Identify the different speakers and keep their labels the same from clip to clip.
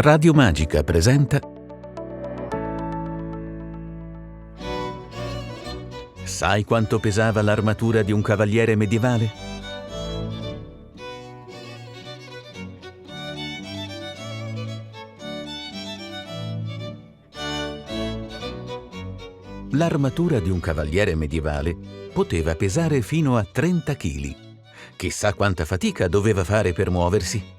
Speaker 1: Radio Magica presenta Sai quanto pesava l'armatura di un cavaliere medievale? L'armatura di un cavaliere medievale poteva pesare fino a 30 kg. Chissà quanta fatica doveva fare per muoversi.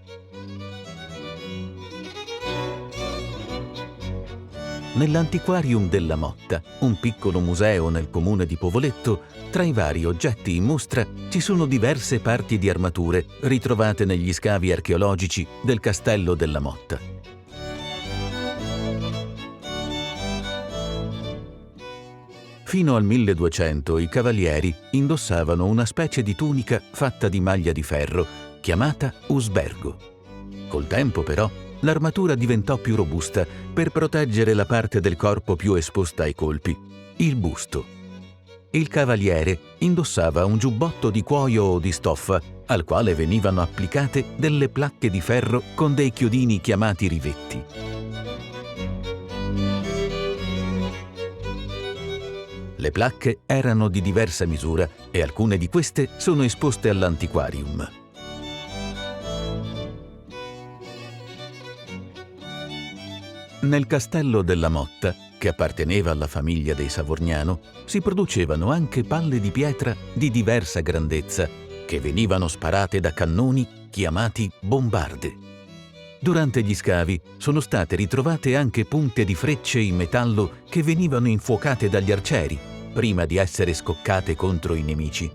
Speaker 1: Nell'Antiquarium della Motta, un piccolo museo nel comune di Povoletto, tra i vari oggetti in mostra ci sono diverse parti di armature ritrovate negli scavi archeologici del castello della Motta. Fino al 1200 i cavalieri indossavano una specie di tunica fatta di maglia di ferro, chiamata usbergo. Col tempo, però, l'armatura diventò più robusta per proteggere la parte del corpo più esposta ai colpi, il busto. Il cavaliere indossava un giubbotto di cuoio o di stoffa, al quale venivano applicate delle placche di ferro con dei chiodini chiamati rivetti. Le placche erano di diversa misura e alcune di queste sono esposte all'Antiquarium. Nel castello della Motta, che apparteneva alla famiglia dei Savorgnano, si producevano anche palle di pietra di diversa grandezza, che venivano sparate da cannoni chiamati bombarde. Durante gli scavi sono state ritrovate anche punte di frecce in metallo che venivano infuocate dagli arcieri, prima di essere scoccate contro i nemici.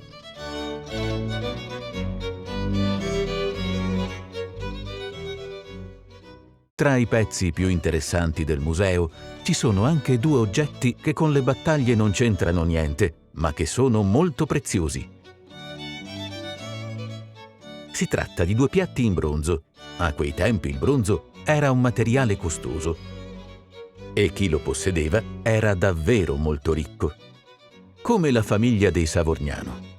Speaker 1: Tra i pezzi più interessanti del museo ci sono anche due oggetti che con le battaglie non c'entrano niente, ma che sono molto preziosi. Si tratta di due piatti in bronzo. A quei tempi il bronzo era un materiale costoso e chi lo possedeva era davvero molto ricco, come la famiglia dei Savorgnano.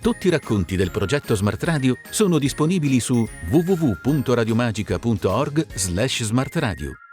Speaker 1: Tutti i racconti del progetto Smart Radio sono disponibili su www.radiomagica.org/smartradio.